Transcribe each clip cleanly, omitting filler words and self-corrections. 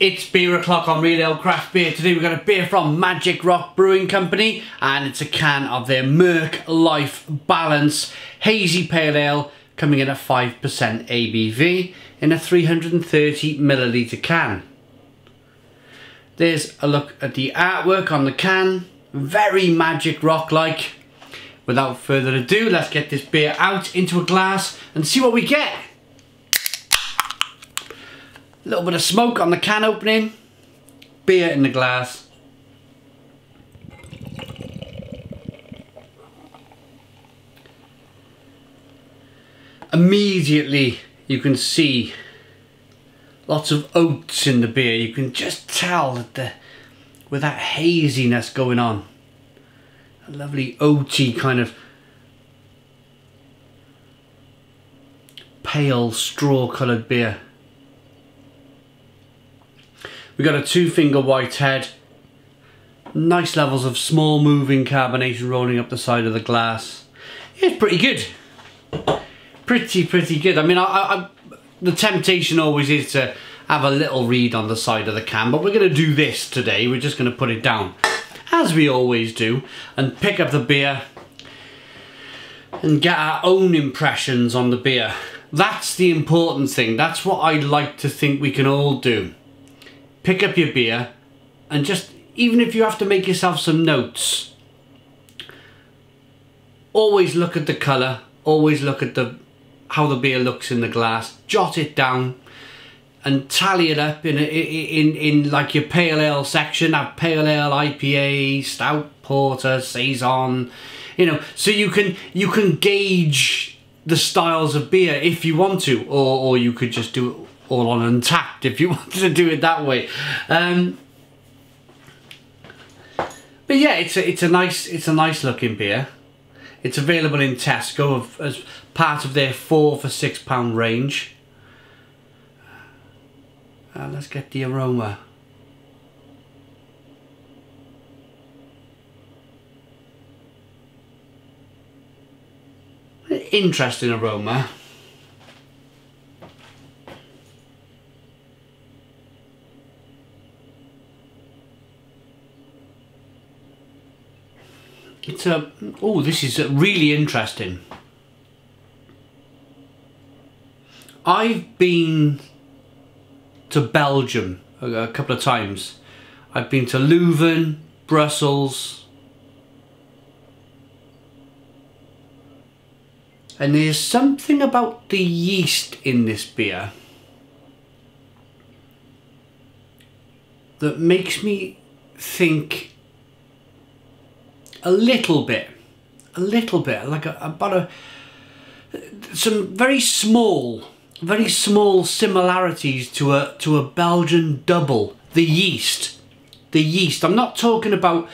It's beer o'clock on Real Ale Craft Beer. Today we've got a beer from Magic Rock Brewing Company, and it's a can of their Murk-Life Balance Hazy Pale Ale, coming in at 5% ABV in a 330ml can. There's a look at the artwork on the can, very Magic Rock-like. Without further ado, let's get this beer out into a glass and see what we get. A little bit of smoke on the can opening, beer in the glass. Immediately you can see lots of oats in the beer. You can just tell that with that haziness going on. A lovely oaty kind of pale straw coloured beer. We got a 2-finger white head, nice levels of small moving carbonation rolling up the side of the glass. It's pretty good. Pretty good. I mean, the temptation always is to have a little read on the side of the can, but we're going to do this today. We're just going to put it down, as we always do, and pick up the beer and get our own impressions on the beer. That's the important thing. That's what I like to think we can all do. Pick up your beer and just, even if you have to make yourself some notes, always look at the colour, always look at how the beer looks in the glass, jot it down and tally it up in like your pale ale section. Have pale ale, IPA, stout, porter, saison, you know, so you can gauge the styles of beer if you want to, or you could just do it all on Untapped if you wanted to do it that way. But yeah, it's a nice looking beer. It's available in Tesco as part of their 4 for £6 range. Let's get the aroma. Interesting aroma. It's oh, this is really interesting. I've been to Belgium a couple of times. I've been to Leuven, Brussels, and there's something about the yeast in this beer that makes me think a little bit like about some very small similarities to a Belgian double. The yeast. I'm not talking about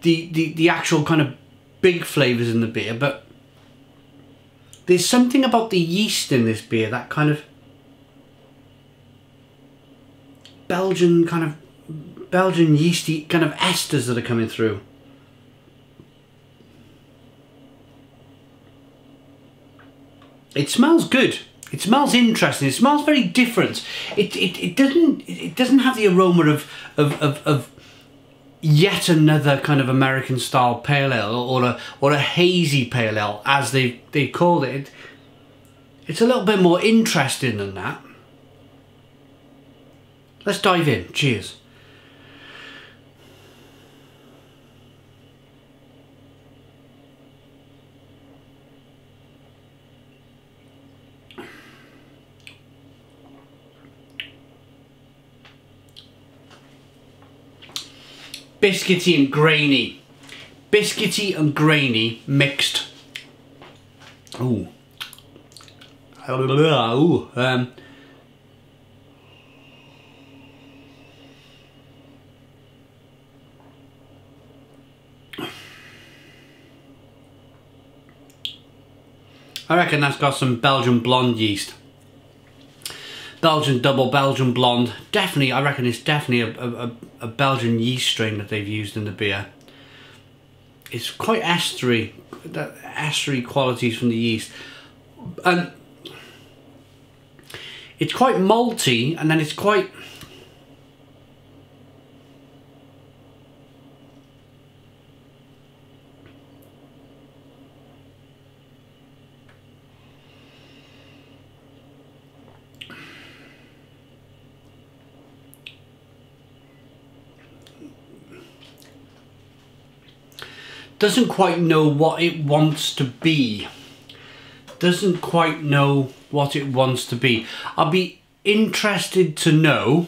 the actual kind of big flavours in the beer, but there's something about the yeast in this beer, that kind of Belgian yeasty kind of esters that are coming through. It smells good. It smells interesting. It smells very different. It doesn't have the aroma of yet another kind of American style pale ale or a hazy pale ale, as they called it. It's a little bit more interesting than that. Let's dive in. Cheers. Biscuity and grainy mixed. Ooh. Ooh. I reckon that's got some Belgian blonde yeast. Belgian double, Belgian blonde. Definitely, I reckon it's definitely a Belgian yeast strain that they've used in the beer. It's quite estery, the estery qualities from the yeast. And it's quite malty, and then it's quite doesn't quite know what it wants to be. Doesn't quite know what it wants to be. I'll be interested to know.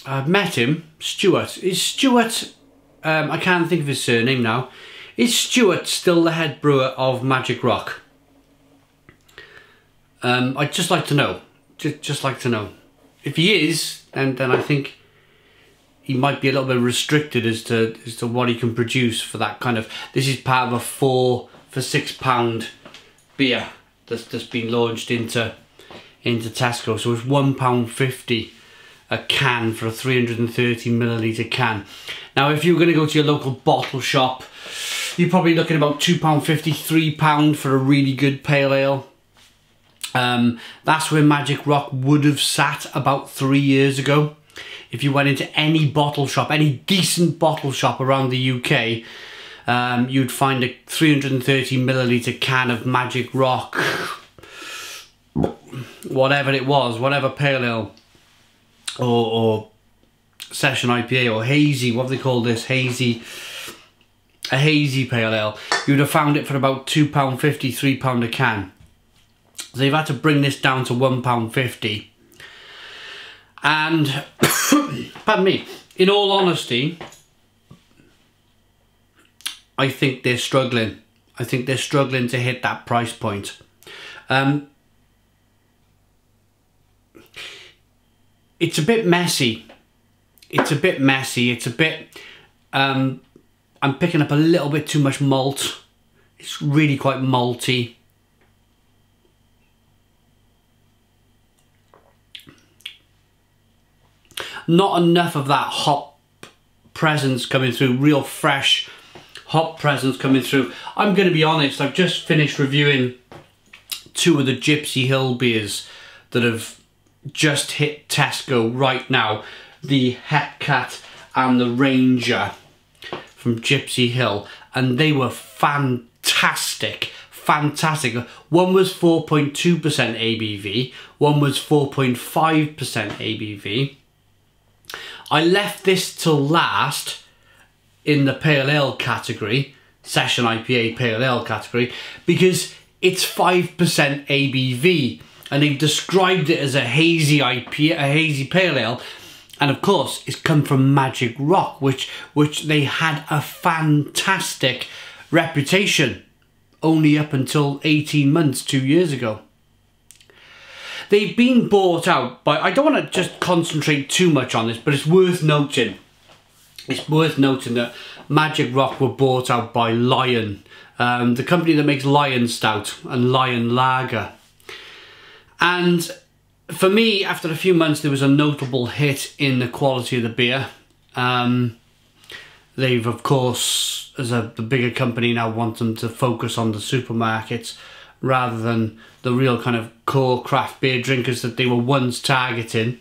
I've met him, Stuart. Is Stuart, I can't think of his surname now. Is Stuart still the head brewer of Magic Rock? I'd just like to know. Just like to know. If he is, then I think he might be a little bit restricted as to what he can produce for that kind of. This is part of a 4 for £6 beer that's been launched into Tesco. So it's £1.50 a can for a 330ml can. Now, if you're going to go to your local bottle shop, you're probably looking about £2.50, £3 for a really good pale ale. That's where Magic Rock would have sat about 3 years ago. If you went into any bottle shop, any decent bottle shop around the UK, you'd find a 330ml can of Magic Rock, whatever it was, whatever pale ale or session IPA or hazy, what do they call this, hazy, a hazy pale ale. You'd have found it for about £2.50, £3 a can. So they've had to bring this down to £1.50. And, pardon me, in all honesty, I think they're struggling. I think they're struggling to hit that price point. It's a bit messy. It's a bit messy. It's a bit... I'm picking up a little bit too much malt. It's really quite malty. Not enough of that hop presence coming through, real fresh hop presence coming through. I'm going to be honest, I've just finished reviewing 2 of the Gypsy Hill beers that have just hit Tesco right now. The Hepcat and the Ranger from Gypsy Hill. And they were fantastic. Fantastic. One was 4.2% ABV. One was 4.5% ABV. I left this till last in the Pale Ale category, Session IPA Pale Ale category, because it's 5% ABV, and they've described it as a hazy IPA, a hazy Pale Ale, and of course it's come from Magic Rock, which they had a fantastic reputation only up until 18 months, 2 years ago. They've been bought out by, I don't want to just concentrate too much on this, but it's worth noting. It's worth noting that Magic Rock were bought out by Lion, the company that makes Lion Stout and Lion Lager. And for me, after a few months, there was a notable hit in the quality of the beer. They've, of course, as the bigger company now, want them to focus on the supermarkets rather than the real kind of core craft beer drinkers that they were once targeting.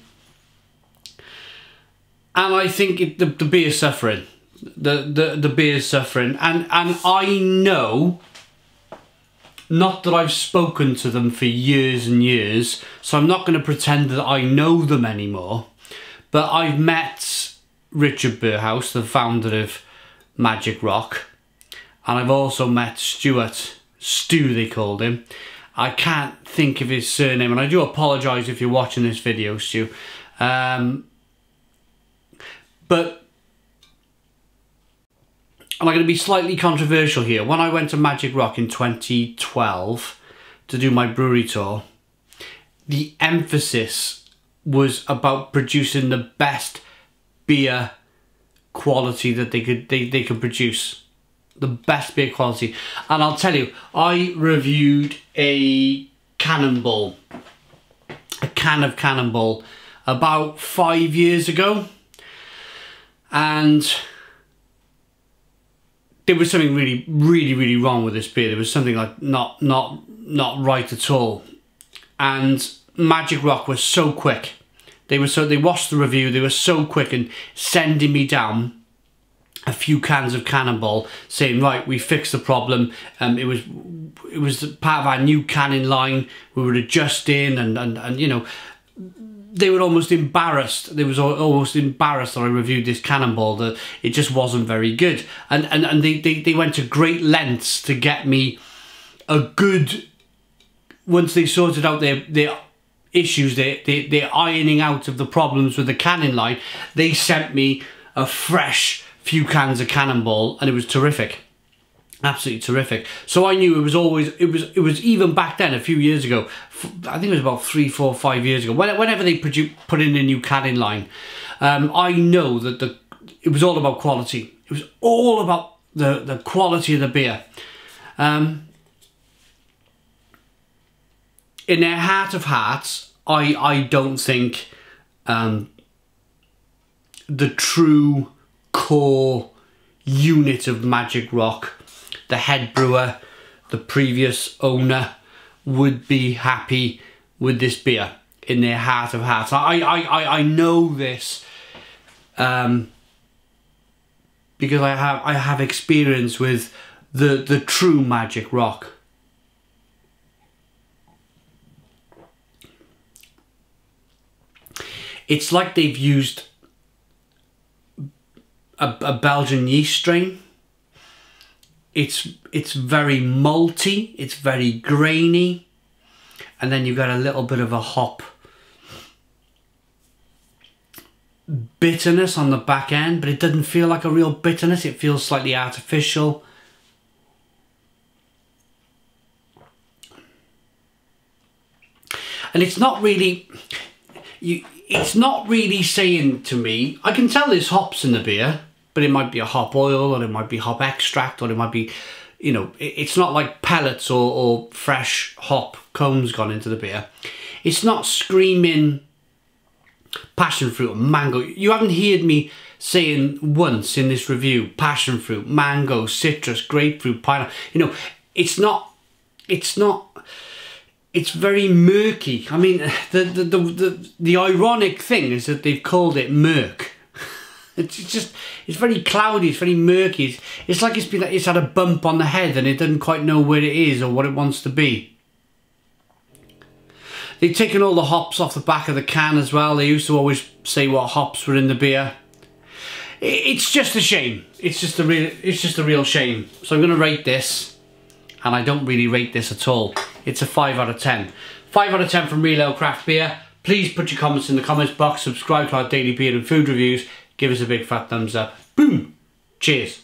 And I think the beer's suffering. The beer's suffering. And I know, not that I've spoken to them for years and years, so I'm not going to pretend that I know them anymore, but I've met Richard Burhouse, the founder of Magic Rock, and I've also met Stuart, Stu they called him. I can't think of his surname, and I do apologise if you're watching this video, Stu. But I'm going to be slightly controversial here. When I went to Magic Rock in 2012 to do my brewery tour, the emphasis was about producing the best beer quality that they could produce. The best beer quality. And I'll tell you, I reviewed a Cannonball, a can of Cannonball, about 5 years ago, and there was something really wrong with this beer. There was something like not right at all. And Magic Rock was so quick. They watched the review. They were so quick in sending me down a few cans of Cannonball, saying, right, we fixed the problem. It was part of our new canning line. We were adjusting, and you know, they were almost embarrassed. They was almost embarrassed that I reviewed this Cannonball, that it just wasn't very good. And they went to great lengths to get me a good, once they sorted out their issues, their ironing out of the problems with the canning line, they sent me a fresh few cans of Cannonball, and it was terrific. Absolutely terrific. So I knew it was always, it was even back then, a few years ago, I think it was about 3, 4, 5 years ago, whenever they put in a new canning line, I know that it was all about quality. It was all about the quality of the beer. In their heart of hearts, I don't think the true core unit of Magic Rock, the head brewer, the previous owner, would be happy with this beer in their heart of hearts. I know this because I have experience with the true Magic Rock. It's like they've used a Belgian yeast strain. It's very malty, it's very grainy, and then you've got a little bit of a hop bitterness on the back end, but it doesn't feel like a real bitterness. It feels slightly artificial. And it's not really, it's not really saying to me, I can tell there's hops in the beer, but it might be a hop oil, or it might be hop extract, or it might be, you know, it's not like pellets or fresh hop cones gone into the beer. It's not screaming passion fruit or mango. You haven't heard me saying once in this review passion fruit, mango, citrus, grapefruit, pineapple. You know, it's very murky. I mean, the ironic thing is that they've called it Murk. It's very cloudy, it's very murky. It's like it's had a bump on the head and it doesn't quite know where it is or what it wants to be. They've taken all the hops off the back of the can as well. They used to always say what hops were in the beer. It's just a shame. It's just a real shame. So I'm going to rate this, and I don't really rate this at all. It's a 5 out of 10. 5 out of 10 from Real Ale Craft Beer. Please put your comments in the comments box. Subscribe to our daily beer and food reviews. Give us a big fat thumbs up. Boom. Cheers.